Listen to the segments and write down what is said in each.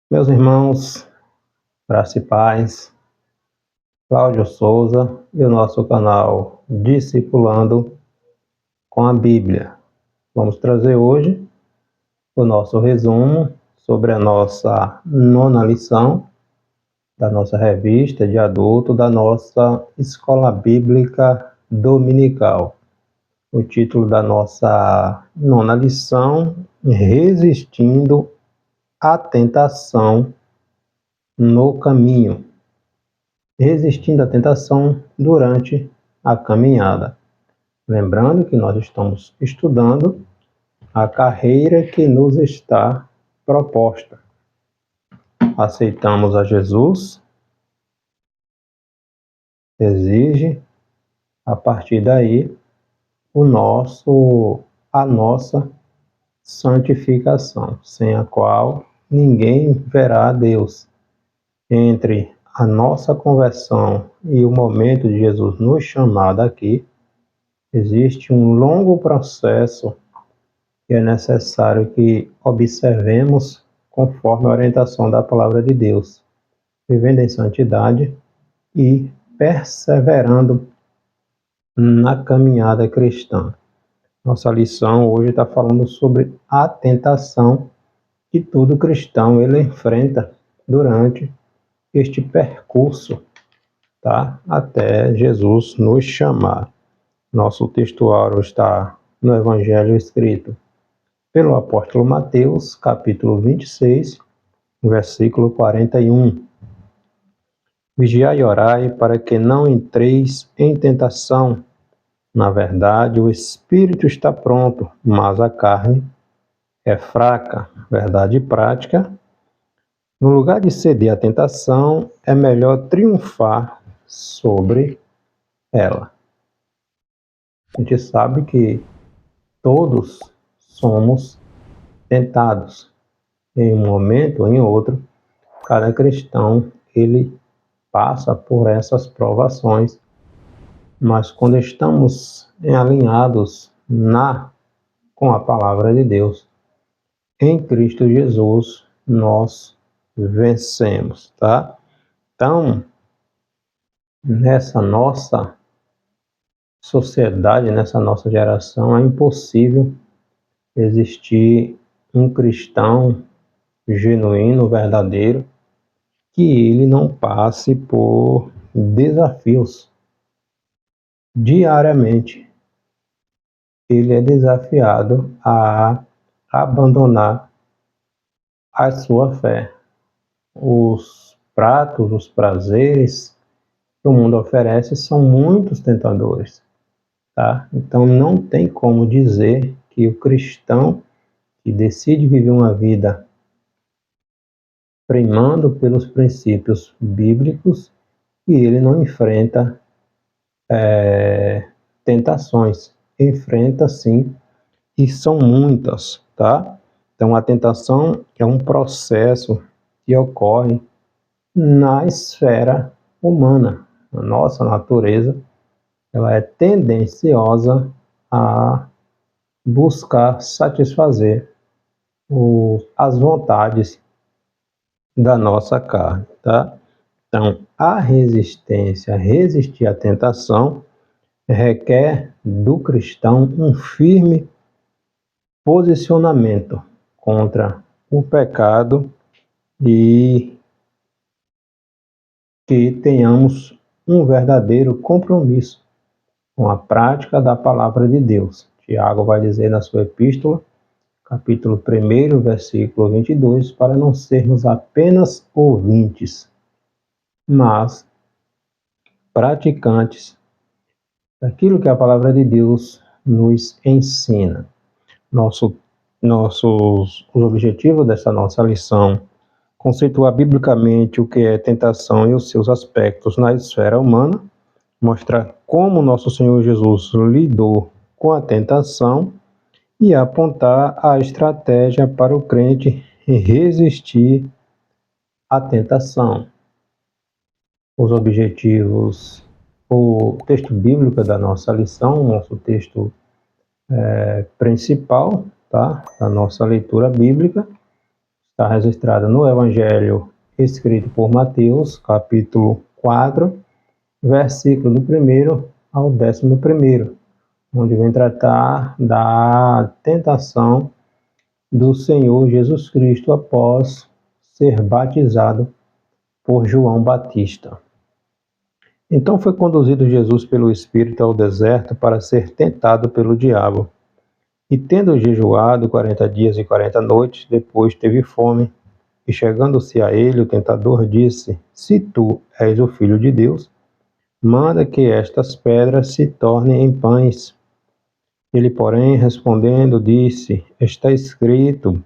Meus irmãos, graça e paz, Cláudio Souza e o nosso canal Discipulando com a Bíblia. Vamos trazer hoje o nosso resumo sobre a nossa nona lição da nossa revista de adulto da nossa Escola Bíblica Dominical. O título da nossa nona lição: Resistindo à Tentação no Caminho. Resistindo à tentação durante a caminhada. Lembrando que nós estamos estudando a carreira que nos está proposta. Aceitamos a Jesus, exige, a partir daí, a nossa santificação, sem a qual ninguém verá a Deus. Entre a nossa conversão e o momento de Jesus nos chamar daqui, existe um longo processo que é necessário que observemos conforme a orientação da palavra de Deus, vivendo em santidade e perseverando na caminhada cristã. Nossa lição hoje está falando sobre a tentação que todo cristão ele enfrenta durante este percurso, tá? Até Jesus nos chamar. Nosso textuário está no Evangelho escrito pelo apóstolo Mateus, capítulo 26, versículo 41. Vigiai e orai para que não entreis em tentação. Na verdade, o espírito está pronto, mas a carne é fraca. Verdade prática. No lugar de ceder à tentação, é melhor triunfar sobre ela. A gente sabe que todos somos tentados. Em um momento ou em outro, cada cristão ele passa por essas provações, mas quando estamos alinhados com a palavra de Deus, em Cristo Jesus, nós vencemos, tá? Então, nessa nossa sociedade, nessa nossa geração, é impossível existir um cristão genuíno, verdadeiro, que ele não passe por desafios diariamente. Ele é desafiado a abandonar a sua fé. Os pratos, os prazeres que o mundo oferece são muitos tentadores, tá? Então não tem como dizer que o cristão que decide viver uma vida primando pelos princípios bíblicos e ele não enfrenta tentações. Enfrenta sim, e são muitas, tá? Então a tentação é um processo que ocorre na esfera humana. A nossa natureza, ela é tendenciosa a buscar satisfazer as vontades da nossa carne, tá? Então, a resistência, resistir à tentação, requer do cristão um firme posicionamento contra o pecado e que tenhamos um verdadeiro compromisso com a prática da palavra de Deus. Tiago vai dizer na sua epístola, capítulo 1, versículo 22, para não sermos apenas ouvintes, mas praticantes daquilo que a palavra de Deus nos ensina. Os objetivos dessa nossa lição: conceituar biblicamente o que é tentação e os seus aspectos na esfera humana, mostrar como nosso Senhor Jesus lidou com a tentação e apontar a estratégia para o crente resistir à tentação. Os objetivos, o texto bíblico da nossa lição, nosso texto principal, tá? Da nossa leitura bíblica, Está registrada no Evangelho escrito por Mateus, capítulo 4, versículo do 1º ao 11º, onde vem tratar da tentação do Senhor Jesus Cristo após ser batizado por João Batista. Então foi conduzido Jesus pelo Espírito ao deserto para ser tentado pelo diabo. E tendo jejuado 40 dias e 40 noites, depois teve fome. E chegando-se a ele, o tentador disse: Se tu és o Filho de Deus, manda que estas pedras se tornem em pães. Ele, porém, respondendo, disse: Está escrito: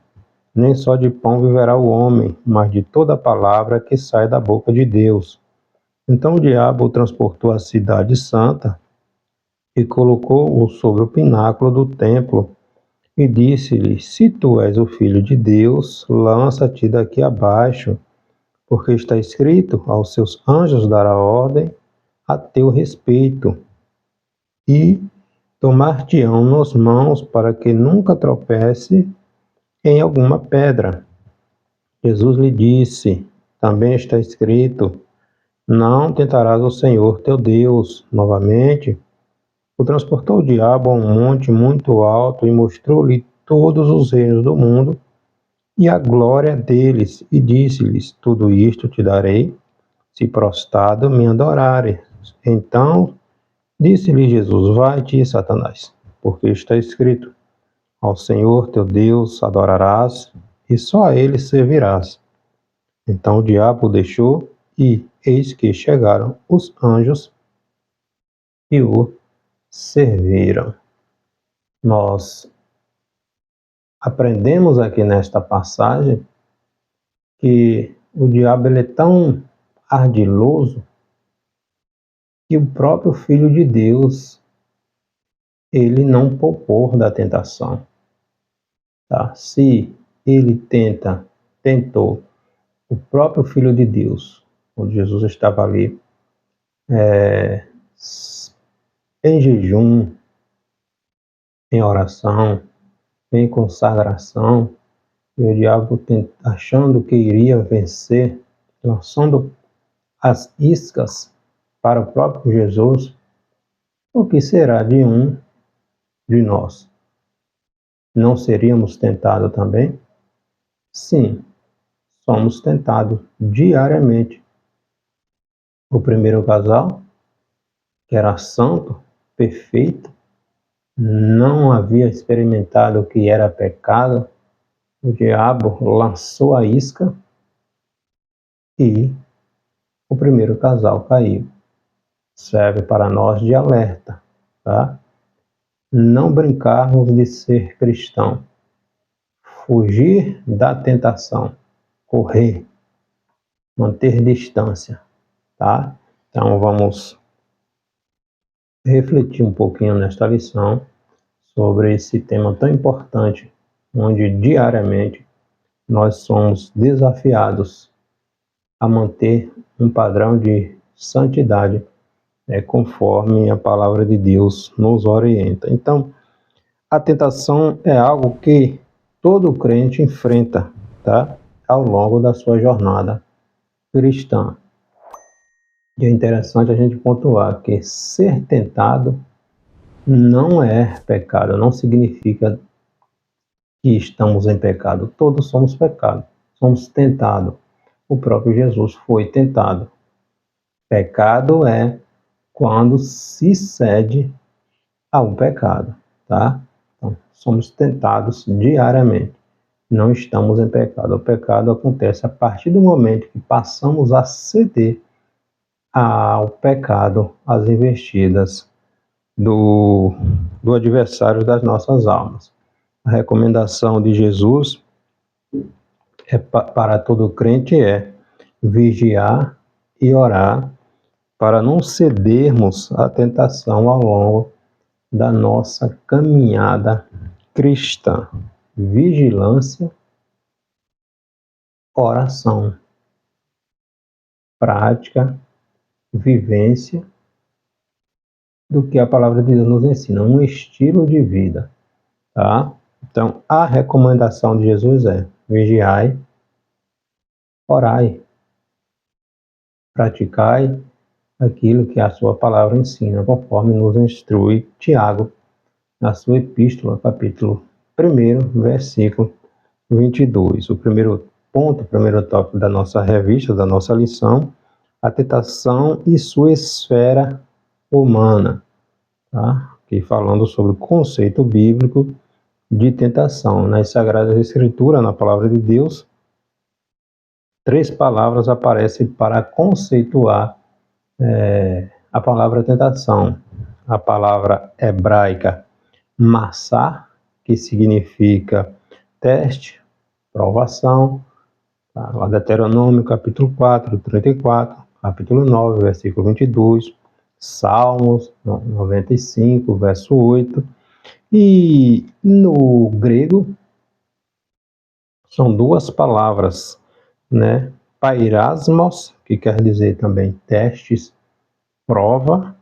Nem só de pão viverá o homem, mas de toda palavra que sai da boca de Deus. Então o diabo o transportou à cidade santa e colocou-o sobre o pináculo do templo e disse-lhe: Se tu és o Filho de Deus, lança-te daqui abaixo, porque está escrito: Aos seus anjos dará ordem a teu respeito, e tomar-te-ão nas mãos para que nunca tropece em alguma pedra. Jesus lhe disse: Também está escrito: Não tentarás o Senhor teu Deus. Novamente, o transportou o diabo a um monte muito alto e mostrou-lhe todos os reinos do mundo e a glória deles, e disse-lhes: Tudo isto te darei, se prostrado me adorares. Então disse-lhe Jesus: Vai-te, Satanás, porque está escrito: Ao Senhor teu Deus adorarás, e só a ele servirás. Então o diabo o deixou, e eis que chegaram os anjos e o serviram. Nós aprendemos aqui nesta passagem que o diabo ele é tão ardiloso que o próprio Filho de Deus ele não poupou da tentação. Tá? Se ele tentou o próprio Filho de Deus, quando Jesus estava ali em jejum, em oração, em consagração, e o diabo achando que iria vencer, lançando as iscas para o próprio Jesus, o que será de um de nós? Não seríamos tentados também? Sim, somos tentados diariamente. O primeiro casal, que era santo, perfeito, não havia experimentado o que era pecado, o diabo lançou a isca e o primeiro casal caiu. Serve para nós de alerta, tá? Não brincarmos de ser cristão. Fugir da tentação. Correr. Manter distância, tá? Então vamos refletir um pouquinho nesta lição sobre esse tema tão importante, onde diariamente nós somos desafiados a manter um padrão de santidade, conforme a palavra de Deus nos orienta. Então, a tentação é algo que todo crente enfrenta, tá? Ao longo da sua jornada cristã. E é interessante a gente pontuar que ser tentado não é pecado, não significa que estamos em pecado. Todos somos pecados, somos tentados. O próprio Jesus foi tentado. Pecado é quando se cede ao pecado, tá? Então, somos tentados diariamente. Não estamos em pecado. O pecado acontece a partir do momento que passamos a ceder ao pecado, às investidas do adversário das nossas almas. A recomendação de Jesus para todo crente é vigiar e orar para não cedermos à tentação ao longo da nossa caminhada cristã. Vigilância, oração, prática, vivência do que a palavra de Deus nos ensina, um estilo de vida, tá? Então, a recomendação de Jesus é: vigiai orai, praticai aquilo que a sua palavra ensina, conforme nos instrui Tiago, na sua epístola, capítulo 1, versículo 22. O primeiro ponto, o primeiro tópico da nossa revista, da nossa lição, a tentação e sua esfera humana, tá? Aqui falando sobre o conceito bíblico de tentação. Nas Sagradas Escrituras, na Palavra de Deus, 3 palavras aparecem para conceituar a palavra tentação. A palavra hebraica massá, que significa teste, provação, tá? Lá Deuteronômio, capítulo 4, 34, capítulo 9, versículo 22, Salmos 95, verso 8. E no grego são 2 palavras, né? Pairasmos, que quer dizer também testes, prova,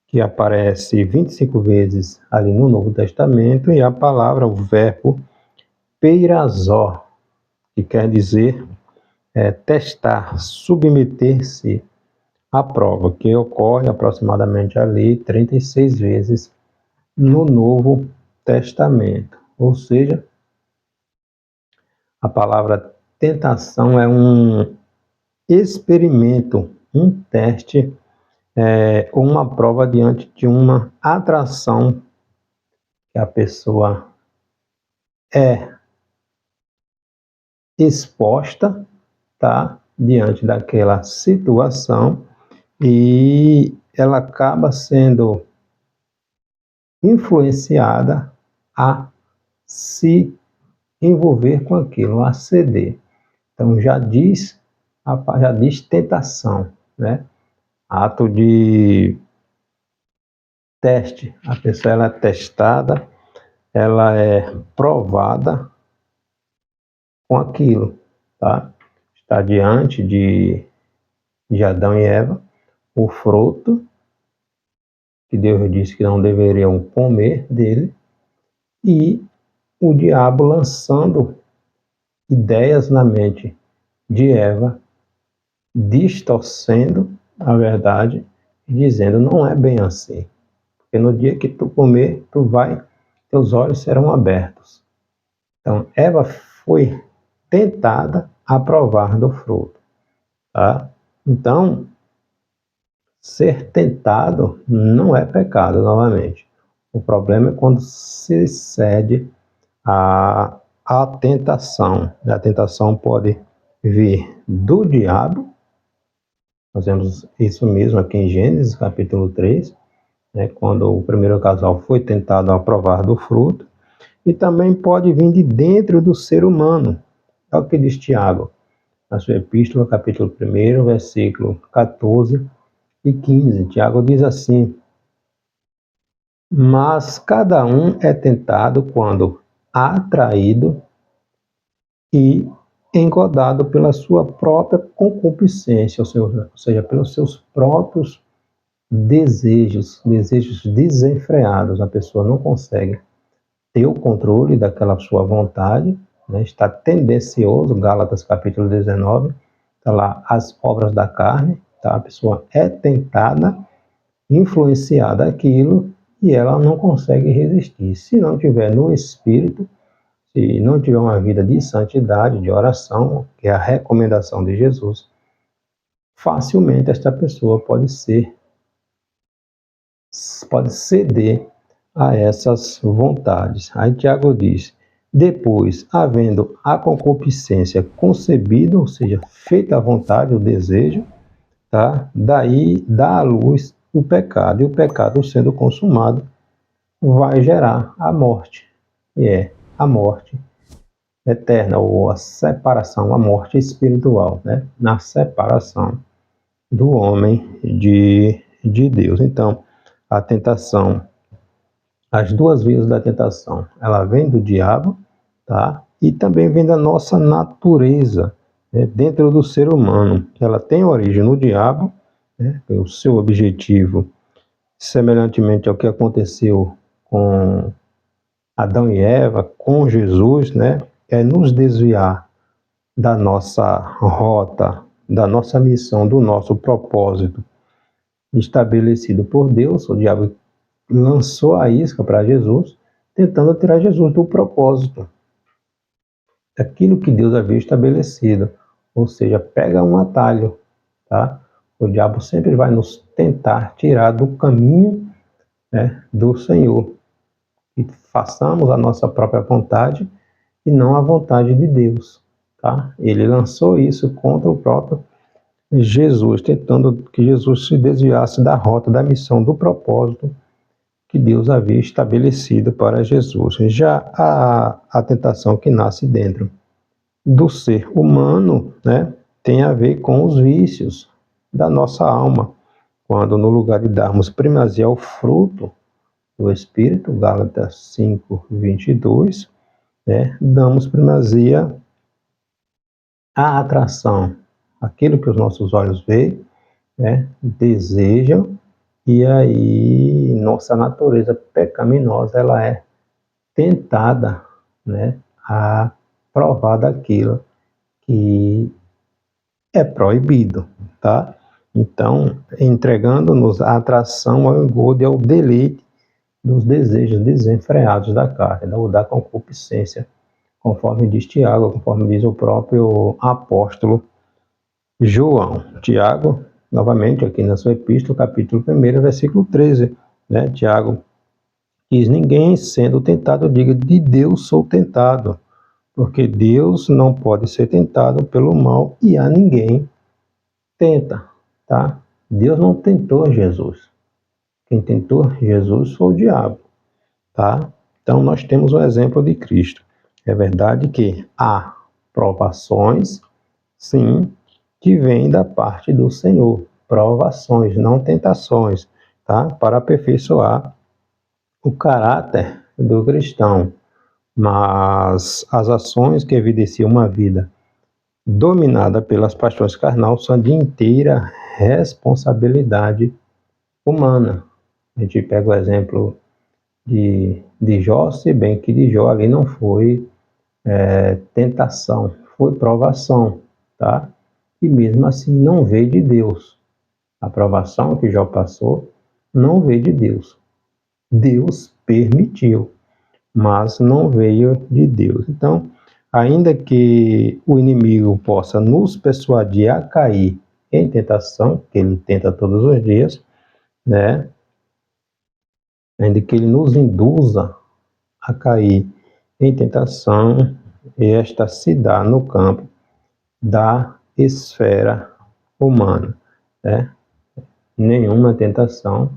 que aparece 25 vezes ali no Novo Testamento, e a palavra, o verbo peirazó, que quer dizer testar, submeter-se à prova, que ocorre aproximadamente ali 36 vezes no Novo Testamento. Ou seja, a palavra tentação é um experimento, um teste, ou uma prova diante de uma atração que a pessoa é exposta, tá, diante daquela situação, e ela acaba sendo influenciada a se envolver com aquilo, a ceder. Então já diz tentação, né? Ato de teste. A pessoa ela é testada, ela é provada com aquilo, tá? Está diante de Adão e Eva, o fruto que Deus disse que não deveriam comer dele, e o diabo lançando ideias na mente de Eva, distorcendo a verdade e dizendo: não é bem assim, porque no dia que tu comer, teus olhos serão abertos. Então, Eva foi tentada a provar do fruto, tá? Então, ser tentado não é pecado, novamente. O problema é quando se cede à tentação. A tentação pode vir do diabo. Nós vemos isso mesmo aqui em Gênesis, capítulo 3, né, quando o primeiro casal foi tentado a provar do fruto. E também pode vir de dentro do ser humano. É o que diz Tiago, na sua epístola, capítulo 1, versículo 14 e 15. Tiago diz assim: mas cada um é tentado quando atraído e engodado pela sua própria concupiscência, ou seja, pelos seus próprios desejos desenfreados. A pessoa não consegue ter o controle daquela sua vontade, né? Está tendencioso. Gálatas capítulo 19, está lá as obras da carne, tá? A pessoa é tentada, influenciada aquilo, e ela não consegue resistir. Se não tiver no espírito, se não tiver uma vida de santidade, de oração, que é a recomendação de Jesus, facilmente esta pessoa pode ceder a essas vontades. Aí Tiago diz: depois, havendo a concupiscência concebido, ou seja, feita a vontade, o desejo, tá? Daí dá à luz o pecado, e o pecado, sendo consumado, vai gerar a morte, e é a morte eterna, ou a separação, a morte espiritual, né? Na separação do homem de Deus. Então, a tentação, as 2 vias da tentação, ela vem do diabo, tá? E também vem da nossa natureza, né? Dentro do ser humano. Ela tem origem no diabo, né? O seu objetivo, semelhantemente ao que aconteceu com Adão e Eva, com Jesus, né? É nos desviar da nossa rota, da nossa missão, do nosso propósito estabelecido por Deus, o diabo lançou a isca para Jesus, tentando tirar Jesus do propósito, daquilo que Deus havia estabelecido. Ou seja, pega um atalho, tá? O diabo sempre vai nos tentar tirar do caminho, né, do Senhor, e façamos a nossa própria vontade e não a vontade de Deus, tá? Ele lançou isso contra o próprio Jesus, tentando que Jesus se desviasse da rota, da missão, do propósito que Deus havia estabelecido para Jesus. Já a tentação que nasce dentro do ser humano, né, tem a ver com os vícios da nossa alma, quando no lugar de darmos primazia ao fruto do Espírito, Gálatas 5:22, né, damos primazia à atração, aquilo que os nossos olhos veem, né, desejam, e aí nossa natureza pecaminosa ela é tentada, né, a provar daquilo que é proibido, tá? Então, entregando-nos à atração, ao engodo e ao deleite dos desejos desenfreados da carne, ou da concupiscência, conforme diz Tiago, conforme diz o próprio apóstolo João. Tiago, novamente, aqui na sua epístola, capítulo 1, versículo 13, né? Tiago diz: ninguém sendo tentado diga, de Deus sou tentado, porque Deus não pode ser tentado pelo mal e a ninguém tenta, tá? Deus não tentou Jesus. Quem tentou Jesus foi o diabo, tá? Então nós temos o exemplo de Cristo. É verdade que há provações, sim, que vêm da parte do Senhor. Provações, não tentações, tá? Para aperfeiçoar o caráter do cristão. Mas as ações que evidenciam uma vida dominada pelas paixões carnais são de inteira responsabilidade humana. A gente pega o exemplo de Jó, se bem que de Jó ali não foi tentação, foi provação, tá? E mesmo assim não veio de Deus. A provação que Jó passou não veio de Deus. Deus permitiu, mas não veio de Deus. Então, ainda que o inimigo possa nos persuadir a cair em tentação, que ele tenta todos os dias, né? Ainda que ele nos induza a cair em tentação, esta se dá no campo da esfera humana, né? Nenhuma tentação.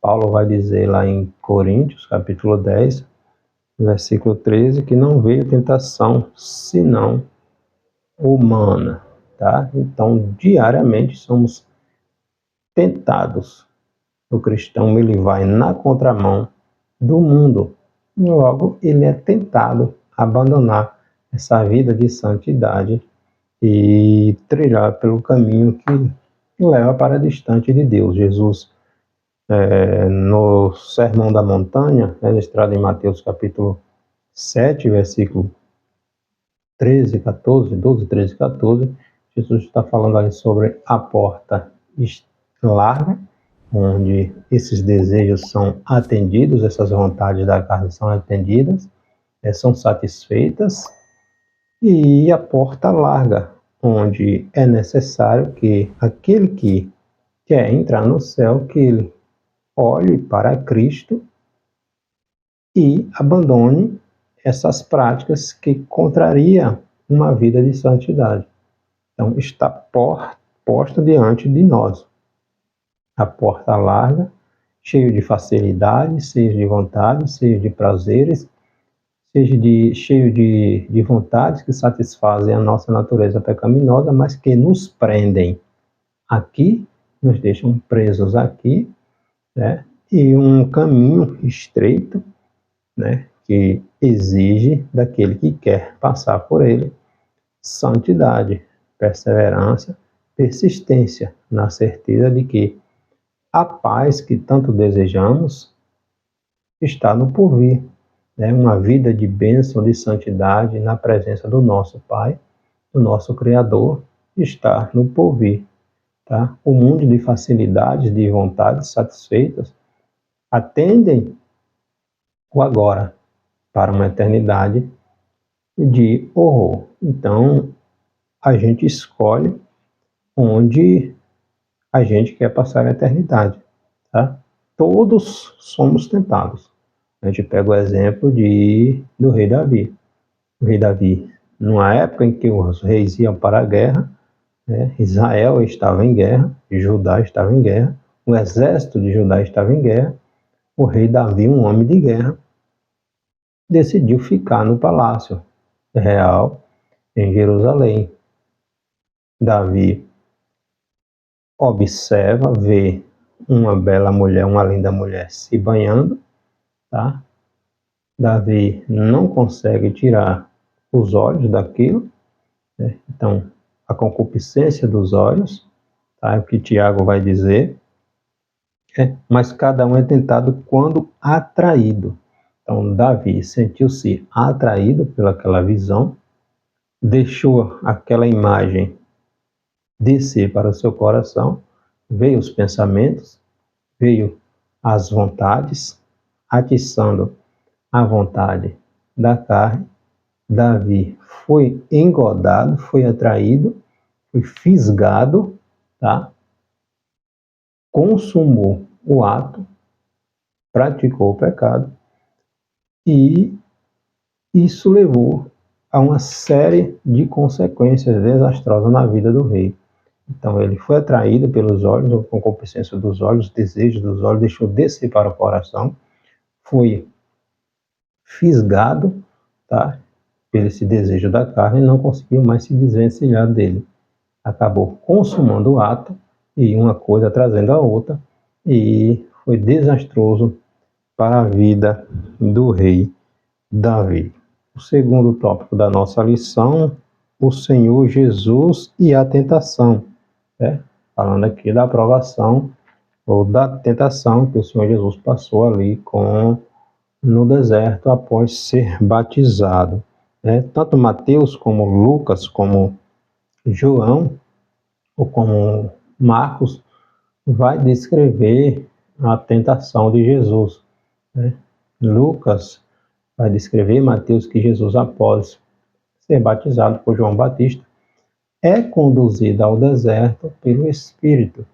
Paulo vai dizer lá em Coríntios, capítulo 10, versículo 13, que não veio tentação senão humana, tá? Então, diariamente somos tentados. O cristão, ele vai na contramão do mundo. Logo, ele é tentado a abandonar essa vida de santidade e trilhar pelo caminho que leva para distante de Deus. Jesus, no Sermão da Montanha, registrado em Mateus capítulo 7, versículo 13, 14, 12, 13, 14, Jesus está falando ali sobre a porta larga, onde esses desejos são atendidos, essas vontades da carne são atendidas, são satisfeitas, e a porta larga, onde é necessário que aquele que quer entrar no céu, que ele olhe para Cristo e abandone essas práticas que contrariam uma vida de santidade. Então, está posta diante de nós a porta larga, cheio de facilidades, cheio de vontades, cheio de prazeres, cheio de vontades que satisfazem a nossa natureza pecaminosa, mas que nos prendem aqui, nos deixam presos aqui, né? E um caminho estreito, né, que exige daquele que quer passar por ele santidade, perseverança, persistência, na certeza de que a paz que tanto desejamos está no porvir, né? Uma vida de bênção, de santidade na presença do nosso Pai, do nosso Criador está no porvir, tá? O mundo de facilidades, de vontades satisfeitas, atendem o agora para uma eternidade de horror. Então, a gente escolhe onde a gente quer passar a eternidade, tá? Todos somos tentados. A gente pega o exemplo do rei Davi. O rei Davi, numa época em que os reis iam para a guerra, né, Israel estava em guerra, Judá estava em guerra, o exército de Judá estava em guerra, o rei Davi, um homem de guerra, decidiu ficar no palácio real em Jerusalém. Davi observa, vê uma bela mulher, uma linda mulher se banhando, tá? Davi não consegue tirar os olhos daquilo, né? Então, a concupiscência dos olhos, tá? É o que Tiago vai dizer, mas cada um é tentado quando atraído. Então, Davi sentiu-se atraído pelaquela visão, deixou aquela imagem descer para o seu coração, veio os pensamentos, veio as vontades, atiçando a vontade da carne. Davi foi engodado, foi atraído, foi fisgado, tá? Consumou o ato, praticou o pecado, e isso levou a uma série de consequências desastrosas na vida do rei. Então ele foi atraído pelos olhos, ou com concupiscência dos olhos, desejos dos olhos, deixou descer para o coração, foi fisgado, tá? Pelo esse desejo da carne, e não conseguiu mais se desvencilhar dele. Acabou consumando o ato, e uma coisa trazendo a outra, e foi desastroso para a vida do rei Davi. O segundo tópico da nossa lição, o Senhor Jesus e a tentação, né? Falando aqui da aprovação ou da tentação que o Senhor Jesus passou ali no deserto após ser batizado, né? Tanto Mateus como Lucas, como João ou como Marcos vai descrever a tentação de Jesus, né? Lucas vai descrever, Mateus, que Jesus, após ser batizado por João Batista, é conduzido ao deserto pelo Espírito.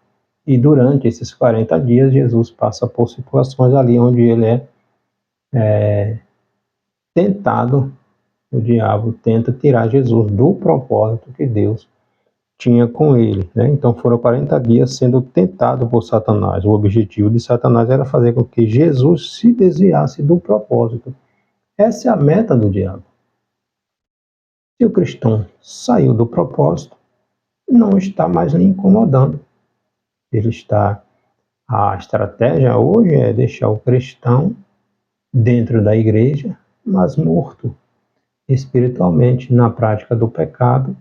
E durante esses 40 dias, Jesus passa por situações ali onde ele é tentado, o diabo tenta tirar Jesus do propósito que Deus tinha com ele, né? Então foram 40 dias sendo tentado por Satanás. O objetivo de Satanás era fazer com que Jesus se desviasse do propósito. Essa é a meta do diabo. Se o cristão saiu do propósito, não está mais lhe incomodando. A estratégia hoje é deixar o cristão dentro da igreja, mas morto espiritualmente na prática do pecado,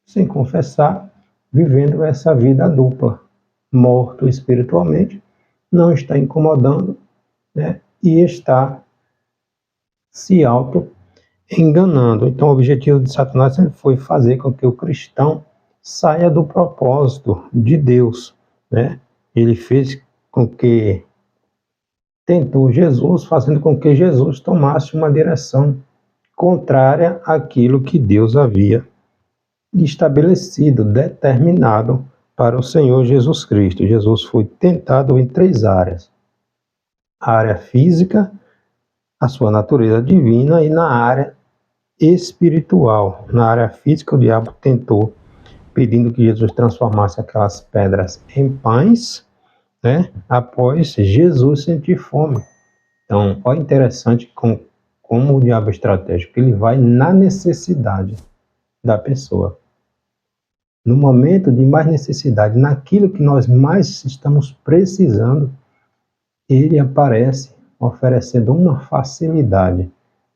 sem confessar, vivendo essa vida dupla, morto espiritualmente, não está incomodando, né? E está se auto-enganando. Então, o objetivo de Satanás sempre foi fazer com que o cristão saia do propósito de Deus, né? Ele fez com que tentou Jesus, fazendo com que Jesus tomasse uma direção contrária àquilo que Deus havia estabelecido, determinado para o Senhor Jesus Cristo. Jesus foi tentado em 3 áreas: a área física, a sua natureza divina, e na área espiritual. Na área física, o diabo tentou, pedindo que Jesus transformasse aquelas pedras em pães, né? Após Jesus sentir fome. Então, olha, interessante como o diabo é estratégico, ele vai na necessidade da pessoa. No momento de mais necessidade, naquilo que nós mais estamos precisando, ele aparece oferecendo uma facilidade,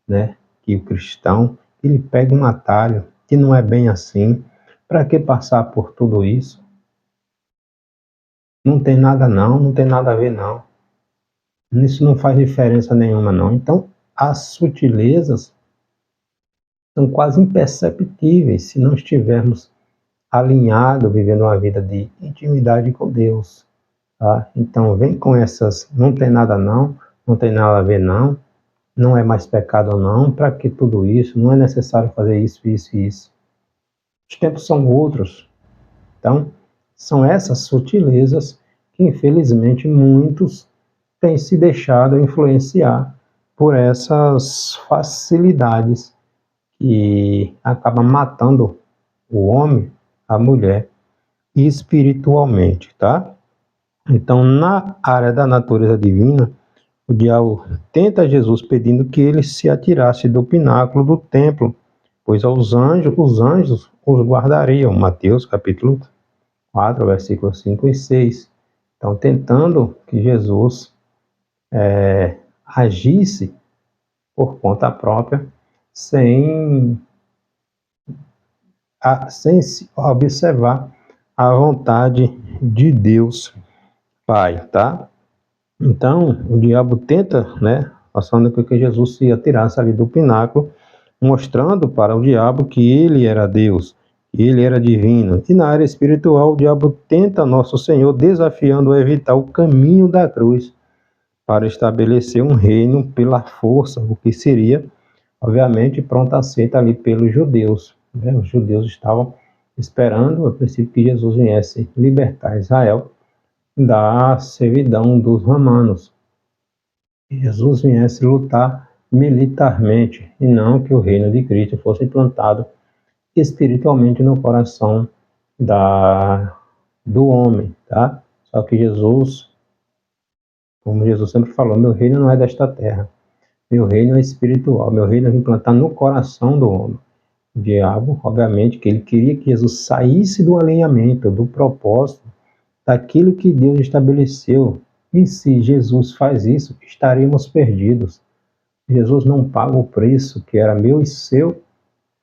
né? Que o cristão, ele pega um atalho, que não é bem assim. Para que passar por tudo isso? Não tem nada não, não tem nada a ver não. Isso não faz diferença nenhuma não. Então, as sutilezas são quase imperceptíveis se não estivermos alinhados, vivendo uma vida de intimidade com Deus. Tá? Então, vem com essas, não tem nada não, não tem nada a ver não, não é mais pecado não, para que tudo isso? Não é necessário fazer isso, isso e isso. Os tempos são outros. Então, são essas sutilezas que, infelizmente, muitos têm se deixado influenciar por essas facilidades que acabam matando o homem, a mulher, espiritualmente, tá? Então, na área da natureza divina, o diabo tenta Jesus pedindo que ele se atirasse do pináculo do templo, pois os anjos os guardariam. Mateus capítulo 4, versículos 5 e 6. Então, tentando que Jesus agisse por conta própria, sem observar a vontade de Deus Pai, tá? Então, o diabo tenta, né, passando com que Jesus se atirasse ali do pináculo, mostrando para o diabo que ele era Deus, que ele era divino. E na área espiritual, o diabo tenta nosso Senhor, desafiando a evitar o caminho da cruz, para estabelecer um reino pela força, o que seria, obviamente, pronto aceita ali pelos judeus. Né? Os judeus estavam esperando, a princípio, que Jesus viesse libertar Israel da servidão dos romanos. Que Jesus viesse lutar militarmente, e não que o reino de Cristo fosse implantado espiritualmente no coração do homem, tá? Só que Jesus, como Jesus sempre falou, meu reino não é desta terra. Meu reino é espiritual, meu reino é implantar no coração do homem. O diabo, obviamente, que ele queria que Jesus saísse do alinhamento, do propósito, daquilo que Deus estabeleceu. E se Jesus faz isso, estaríamos perdidos. Jesus não paga o preço que era meu e seu,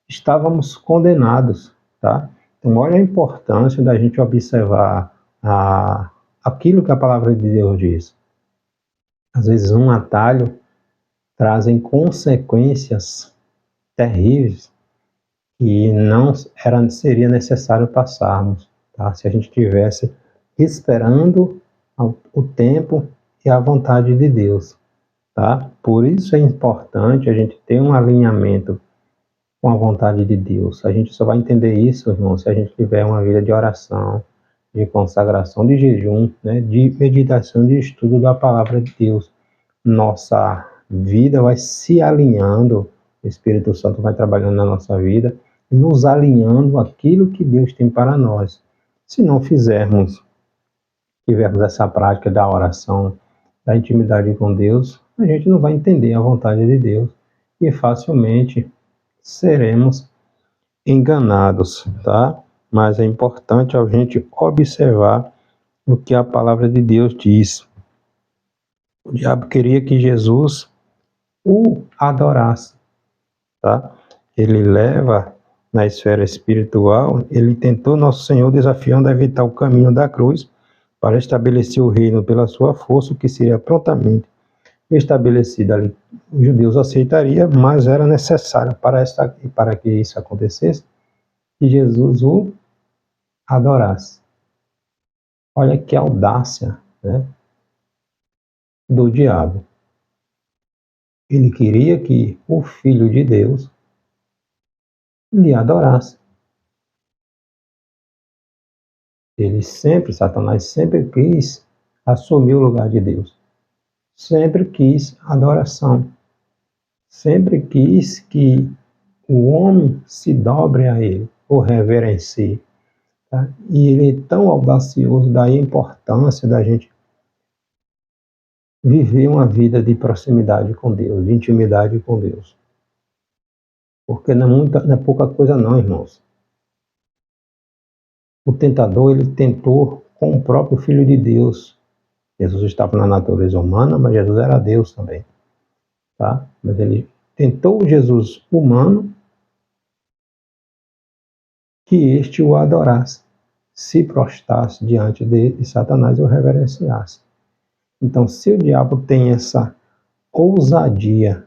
estávamos condenados, tá? Então, olha a importância da gente observar aquilo que a palavra de Deus diz. Às vezes, um atalho trazem consequências terríveis que não seria necessário passarmos, tá? Se a gente tivesse esperando o tempo e a vontade de Deus, tá? Por isso é importante a gente ter um alinhamento com a vontade de Deus. A gente só vai entender isso, irmão, se a gente tiver uma vida de oração, de consagração, de jejum, né? De meditação, de estudo da palavra de Deus. Nossa vida vai se alinhando, o Espírito Santo vai trabalhando na nossa vida, nos alinhando aquilo que Deus tem para nós. Se não tivermos essa prática da oração, da intimidade com Deus, a gente não vai entender a vontade de Deus e facilmente seremos enganados, tá? Mas é importante a gente observar o que a palavra de Deus diz. O diabo queria que Jesus o adorasse, tá? Ele leva na esfera espiritual, ele tentou nosso Senhor desafiando a evitar o caminho da cruz para estabelecer o reino pela sua força, o que seria prontamente estabelecido ali. Os judeus aceitariam, mas era necessário para que isso acontecesse, que Jesus o adorasse. Olha que audácia, né, do diabo. Ele queria que o Filho de Deus lhe adorasse. Satanás sempre quis assumir o lugar de Deus. Sempre quis adoração. Sempre quis que o homem se dobre a ele, o reverencie. Tá? E ele é tão audacioso, daí a importância da gente viver uma vida de proximidade com Deus, de intimidade com Deus. Porque não é pouca coisa não, irmãos. O tentador, ele tentou com o próprio Filho de Deus. Jesus estava na natureza humana, mas Jesus era Deus também. Tá? Mas ele tentou o Jesus humano que este o adorasse, se prostrasse diante de Satanás e o reverenciasse. Então, se o diabo tem essa ousadia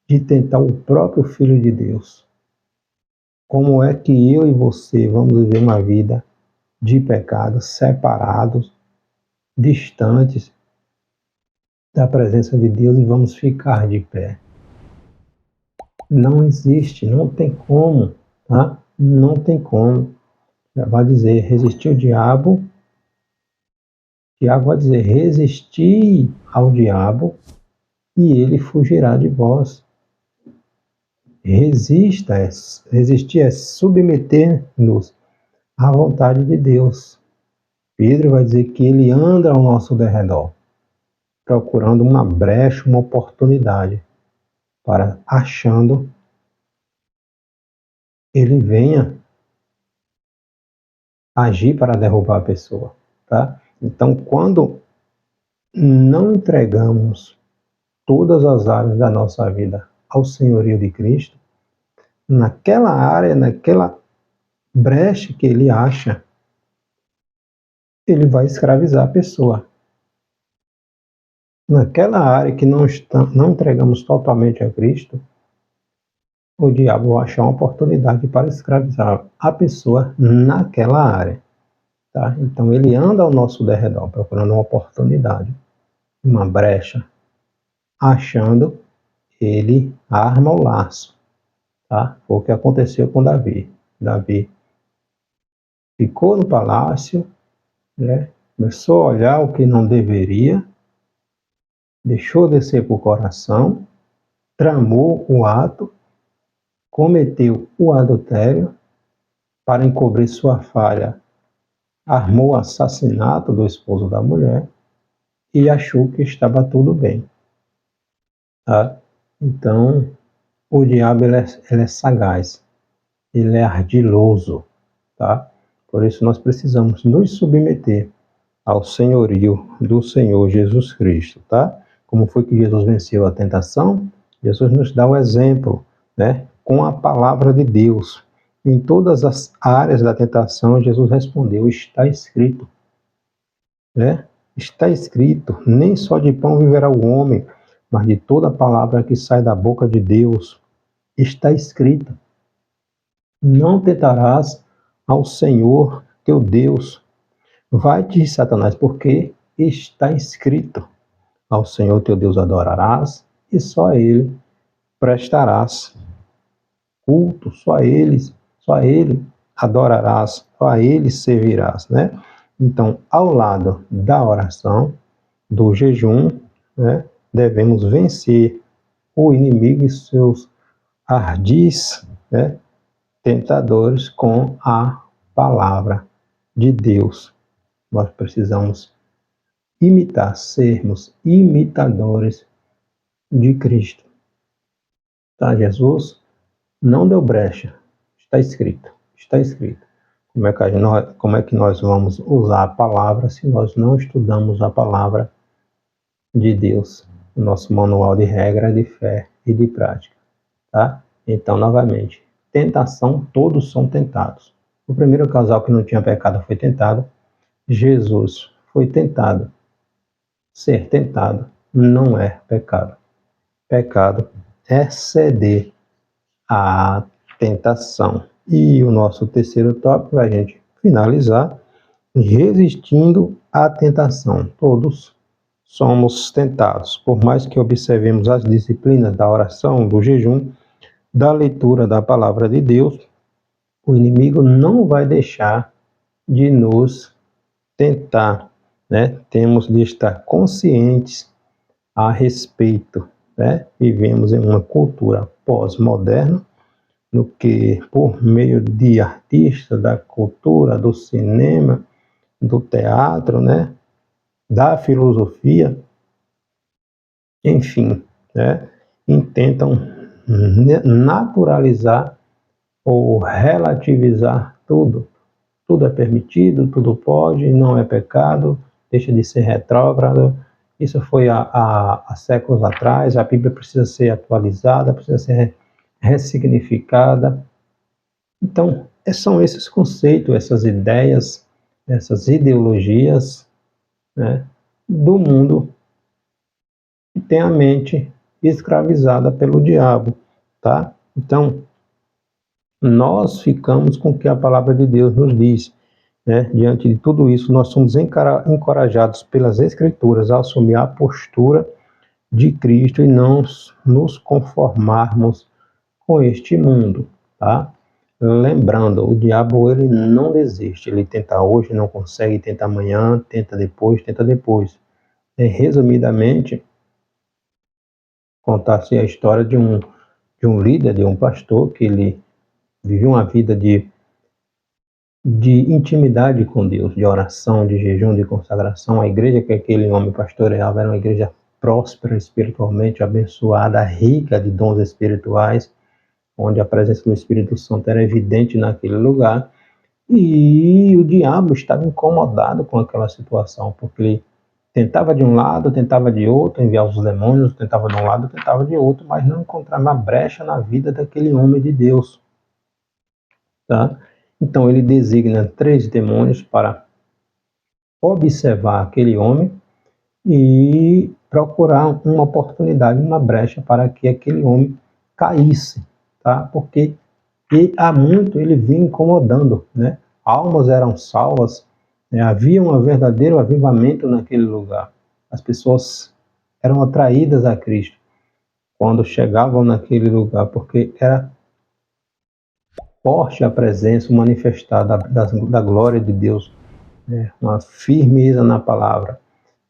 de tentar o próprio Filho de Deus, Como é que eu e você vamos viver uma vida de pecado, separados, distantes da presença de Deus e vamos ficar de pé? Não existe, não tem como, tá? Não tem como. Vai dizer, resistir o diabo. Tiago vai dizer, resisti ao diabo e ele fugirá de vós. Resistir é submeter-nos à vontade de Deus. Pedro vai dizer que ele anda ao nosso derredor, procurando uma brecha, uma oportunidade, para achando ele venha agir para derrubar a pessoa, tá? Então, quando não entregamos todas as áreas da nossa vida ao senhorio de Cristo, naquela área, naquela brecha que ele acha, ele vai escravizar a pessoa. Naquela área que não entregamos totalmente a Cristo, o diabo vai achar uma oportunidade para escravizar a pessoa naquela área. Tá? Então ele anda ao nosso derredor, procurando uma oportunidade, uma brecha, achando, ele arma o laço. Tá? Foi o que aconteceu com Davi. Davi ficou no palácio, né? Começou a olhar o que não deveria, deixou descer para o coração, tramou o ato, cometeu o adultério, para encobrir sua falha, armou o assassinato do esposo da mulher e achou que estava tudo bem. Tá? Então, o diabo ele é sagaz, ele é ardiloso. Tá? Por isso nós precisamos nos submeter ao senhorio do Senhor Jesus Cristo. Tá? Como foi que Jesus venceu a tentação? Jesus nos dá o exemplo, né? Com a palavra de Deus. Em todas as áreas da tentação, Jesus respondeu, está escrito. Né? Está escrito, nem só de pão viverá o homem, mas de toda palavra que sai da boca de Deus. Está escrito. Não tentarás ao Senhor teu Deus. Vai-te, Satanás, porque está escrito. Ao Senhor teu Deus adorarás e só a Ele prestarás culto, só a Ele adorarás, só a Ele servirás, né? Então, ao lado da oração, do jejum, né, devemos vencer o inimigo e seus ardis, né, tentadores com a palavra de Deus. Nós precisamos sermos imitadores de Cristo. Tá? Jesus não deu brecha, está escrito, está escrito. Como é que nós vamos usar a palavra se nós não estudamos a palavra de Deus, o nosso manual de regra, de fé e de prática? Tá? Então, novamente, tentação, todos são tentados. O primeiro casal que não tinha pecado foi tentado, Jesus foi tentado. Ser tentado não é pecado. Pecado é ceder à tentação. E o nosso terceiro tópico, para a gente finalizar, resistindo à tentação. Todos somos tentados. Por mais que observemos as disciplinas da oração, do jejum, da leitura da palavra de Deus, o inimigo não vai deixar de nos tentar, né? Temos de estar conscientes a respeito, né? Vivemos em uma cultura pós-moderna, no que, por meio de artistas, da cultura, do cinema, do teatro, né? Da filosofia, enfim, né? Intentam naturalizar ou relativizar tudo. Tudo é permitido, tudo pode, não é pecado, deixa de ser retrógrado. Isso foi há séculos atrás, a Bíblia precisa ser atualizada, precisa ser ressignificada. Então, são esses conceitos, essas ideias, essas ideologias, né, do mundo que tem a mente escravizada pelo diabo, tá? Então, nós ficamos com o que a palavra de Deus nos diz, né? Diante de tudo isso, nós somos encorajados pelas Escrituras a assumir a postura de Cristo e não nos conformarmos com este mundo, tá? Lembrando, o diabo ele não desiste, ele tenta hoje, não consegue, tenta amanhã, tenta depois, tenta depois. Resumidamente, contar-se a história de um líder, de um pastor, que ele viveu uma vida de intimidade com Deus, de oração, de jejum, de consagração. A igreja que aquele homem pastoreava era uma igreja próspera espiritualmente, abençoada, rica de dons espirituais, onde a presença do Espírito Santo era evidente naquele lugar, e o diabo estava incomodado com aquela situação, porque ele tentava de um lado, tentava de outro, enviar os demônios, tentava de um lado, tentava de outro, mas não encontrava uma brecha na vida daquele homem de Deus, tá? Então ele designa 3 demônios para observar aquele homem e procurar uma oportunidade, uma brecha para que aquele homem caísse, tá? Porque há muito ele vinha incomodando, né? Almas eram salvas, né? Havia um verdadeiro avivamento naquele lugar. As pessoas eram atraídas a Cristo quando chegavam naquele lugar, porque era forte a presença manifestada da glória de Deus, né? Uma firmeza na palavra.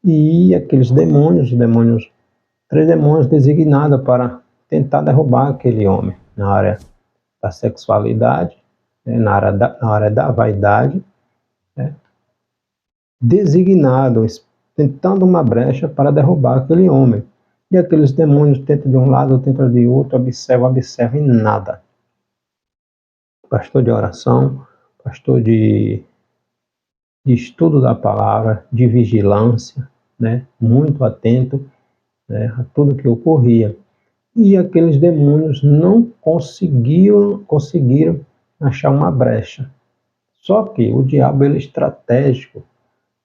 E aqueles demônios, 3 demônios designados para tentar derrubar aquele homem na área da sexualidade, né? na área da vaidade, né? Designados, tentando uma brecha para derrubar aquele homem. E aqueles demônios tentam de um lado, tentam de outro, observam e nada. Pastor de oração, pastor de estudo da palavra, de vigilância, né? Muito atento, né? A tudo que ocorria. E aqueles demônios não conseguiram achar uma brecha. Só que o diabo ele é estratégico,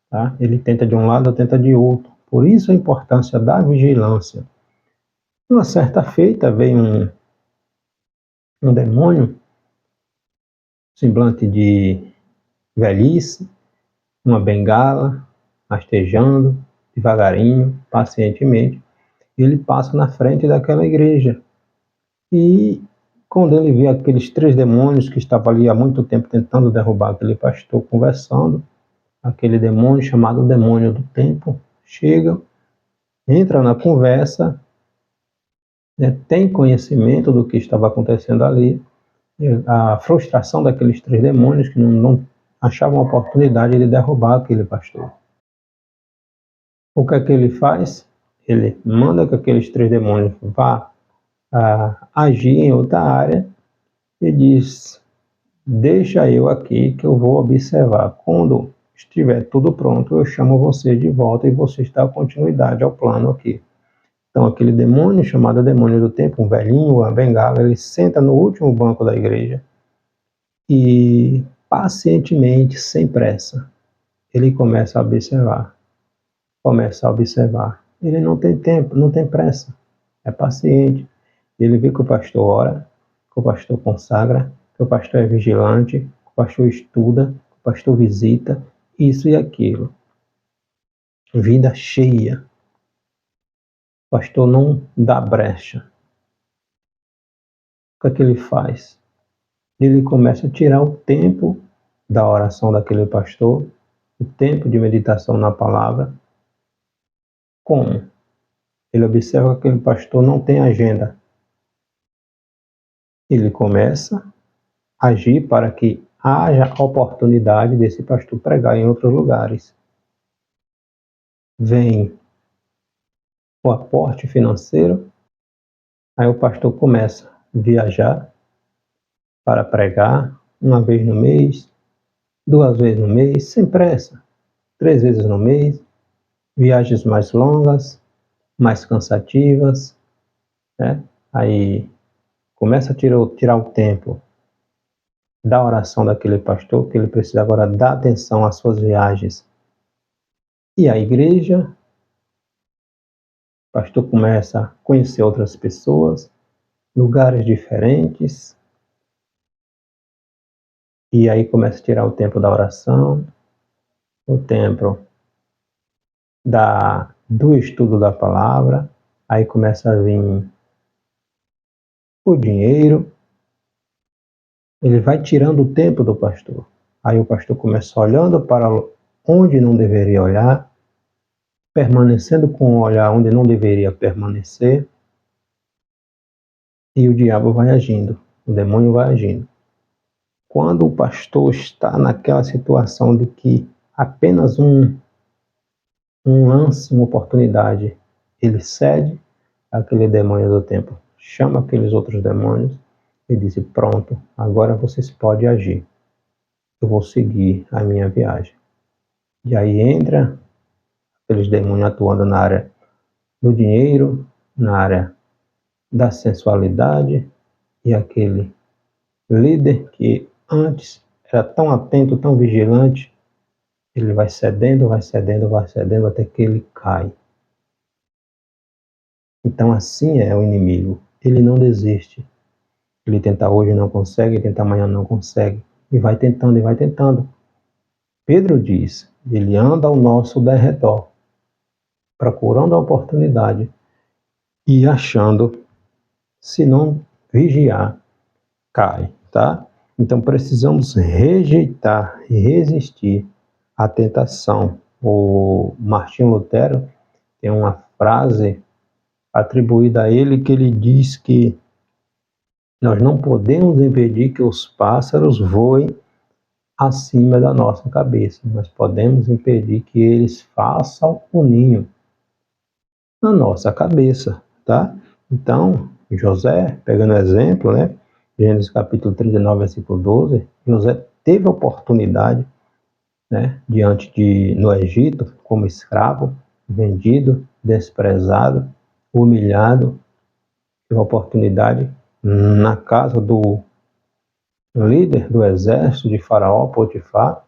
tá? Ele tenta de um lado, tenta de outro. Por isso a importância da vigilância. Uma certa feita veio um demônio, semblante de velhice, uma bengala, rastejando, devagarinho, pacientemente. Ele passa na frente daquela igreja. E quando ele vê aqueles 3 demônios que estavam ali há muito tempo tentando derrubar aquele pastor conversando, aquele demônio chamado demônio do tempo chega, entra na conversa, né, tem conhecimento do que estava acontecendo ali, a frustração daqueles 3 demônios que não achavam a oportunidade de derrubar aquele pastor. O que é que ele faz? Ele manda que aqueles 3 demônios vá agir em outra área e diz: deixa eu aqui que eu vou observar. Quando estiver tudo pronto, eu chamo você de volta e você dá continuidade ao plano aqui. Então aquele demônio chamado demônio do tempo, um velhinho, uma bengala, ele senta no último banco da igreja e pacientemente, sem pressa, ele começa a observar. Ele não tem tempo, não tem pressa, é paciente. Ele vê que o pastor ora, que o pastor consagra, que o pastor é vigilante, que o pastor estuda, que o pastor visita, isso e aquilo. Vida cheia. O pastor não dá brecha. O que é que ele faz? Ele começa a tirar o tempo da oração daquele pastor, o tempo de meditação na palavra. Como? Ele observa que aquele pastor não tem agenda. Ele começa a agir para que haja oportunidade desse pastor pregar em outros lugares. Vem o aporte financeiro, aí o pastor começa a viajar para pregar 1 vez no mês, 2 vezes no mês, sem pressa, 3 vezes no mês, viagens mais longas, mais cansativas, né? Aí começa a tirar o tempo da oração daquele pastor, que ele precisa agora dar atenção às suas viagens. E a igreja, o pastor começa a conhecer outras pessoas, lugares diferentes, E aí começa a tirar o tempo da oração, o tempo do estudo da palavra, aí começa a vir o dinheiro, ele vai tirando o tempo do pastor. Aí o pastor começa olhando para onde não deveria olhar, permanecendo com o olhar onde não deveria permanecer, e o diabo vai agindo, o demônio vai agindo. Quando o pastor está naquela situação de que apenas um lance, uma oportunidade, ele cede àquele demônio do tempo, chama aqueles outros demônios e diz: pronto, agora vocês podem agir, eu vou seguir a minha viagem. E aí entra aqueles demônios atuando na área do dinheiro, na área da sensualidade, e aquele líder que antes era tão atento, tão vigilante, ele vai cedendo, vai cedendo, vai cedendo até que ele cai. Então assim é o inimigo, ele não desiste. Ele tenta hoje, não consegue, tenta amanhã, não consegue, e vai tentando, e vai tentando. Pedro diz, ele anda ao nosso derredor, procurando a oportunidade e achando, se não vigiar, cai, tá? Então precisamos rejeitar e resistir à tentação. O Martinho Lutero tem uma frase atribuída a ele que ele diz que nós não podemos impedir que os pássaros voem acima da nossa cabeça, mas podemos impedir que eles façam o ninho na nossa cabeça, tá? Então, José, pegando o exemplo, né? Gênesis capítulo 39, versículo 12, José teve a oportunidade, né? No Egito, como escravo, vendido, desprezado, humilhado, teve a oportunidade na casa do líder do exército de Faraó, Potifar,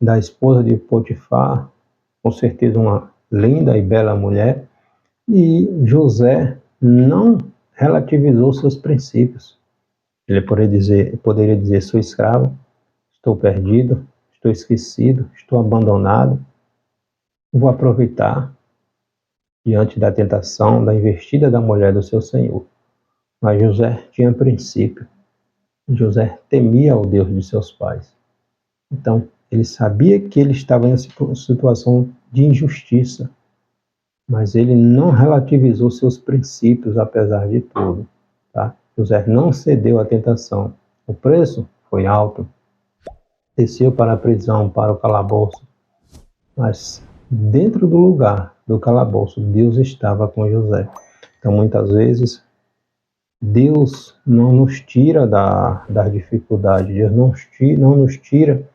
da esposa de Potifar, com certeza uma linda e bela mulher, e José não relativizou seus princípios. Ele poderia dizer: sou escravo, estou perdido, estou esquecido, estou abandonado, vou aproveitar diante da tentação, da investida da mulher do seu senhor. Mas José tinha princípio. José temia o Deus de seus pais. Então, ele sabia que ele estava em uma situação de injustiça, mas ele não relativizou seus princípios apesar de tudo, tá? José não cedeu à tentação. O preço foi alto, desceu para a prisão, para o calabouço, mas dentro do lugar do calabouço, Deus estava com José. Então, muitas vezes, Deus não nos tira da dificuldade, Deus não nos tira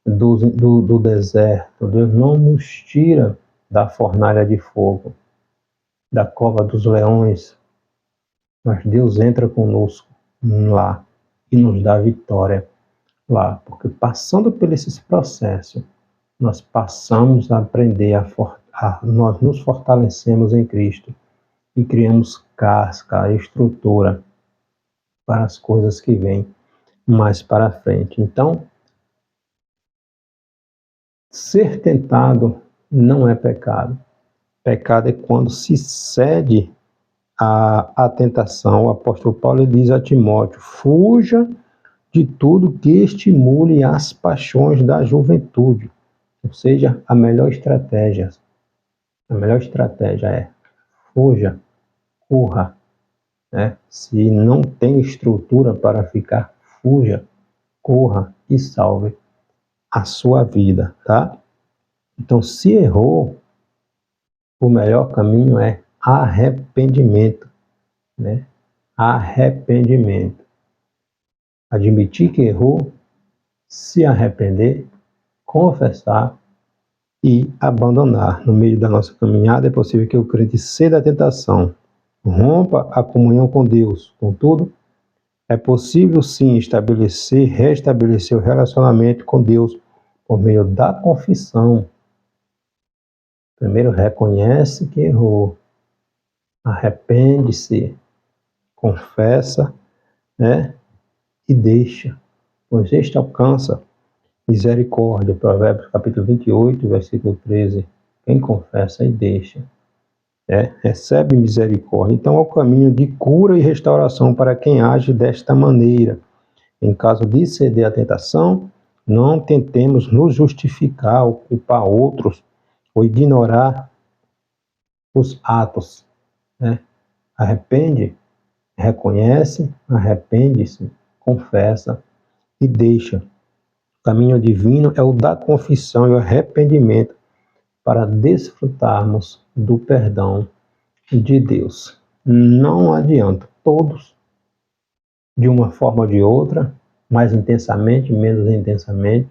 do deserto, Deus não nos tira da fornalha de fogo, da cova dos leões, mas Deus entra conosco lá e nos dá vitória lá, porque passando por esses processos, nós passamos a aprender nós nos fortalecemos em Cristo e criamos casca, estrutura para as coisas que vêm mais para frente. Então, ser tentado não é pecado. Pecado é quando se cede à tentação. O apóstolo Paulo diz a Timóteo: fuja de tudo que estimule as paixões da juventude. Ou seja, a melhor estratégia é fuja, corra, né? Se não tem estrutura para ficar, fuja, corra e salve a sua vida, tá? Então, se errou, o melhor caminho é arrependimento, né? Arrependimento. Admitir que errou, se arrepender, confessar e abandonar. No meio da nossa caminhada, é possível que o crente ceda à tentação, rompa a comunhão com Deus. Contudo, é possível sim restabelecer o relacionamento com Deus por meio da confissão. Primeiro reconhece que errou, arrepende-se, confessa, né? e deixa, pois este alcança misericórdia. Provérbios capítulo 28, versículo 13. Quem confessa e deixa, recebe misericórdia. Então é o caminho de cura e restauração para quem age desta maneira. Em caso de ceder à tentação, não tentemos nos justificar ou culpar outros ou ignorar os atos. Arrepende, reconhece, arrepende-se, confessa e deixa. O caminho divino é o da confissão e o arrependimento para desfrutarmos do perdão de Deus. Não adianta, todos, de uma forma ou de outra, mais intensamente, menos intensamente,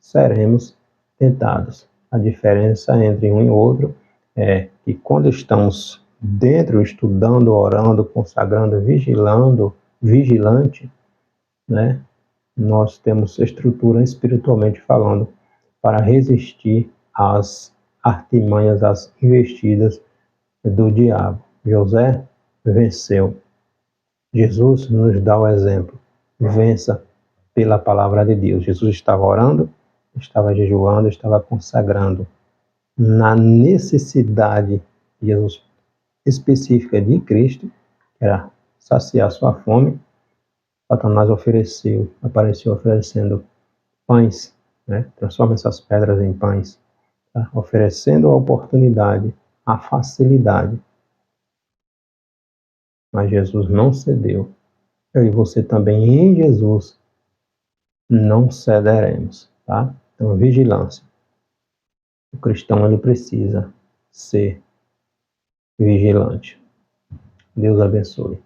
seremos tentados. A diferença entre um e outro é que quando estamos dentro, estudando, orando, consagrando, vigilante, nós temos estrutura espiritualmente falando para resistir às artimanhas, às investidas do diabo. José venceu. Jesus nos dá o exemplo. Vença pela palavra de Deus. Jesus estava orando, estava jejuando, estava consagrando. Na necessidade Jesus específica de Cristo, que era saciar sua fome, Satanás apareceu oferecendo pães, transforma essas pedras em pães, oferecendo a oportunidade, a facilidade. Mas Jesus não cedeu. Eu e você também, em Jesus, não cederemos, tá? Então, vigilância. O cristão, ele precisa ser vigilante. Deus abençoe.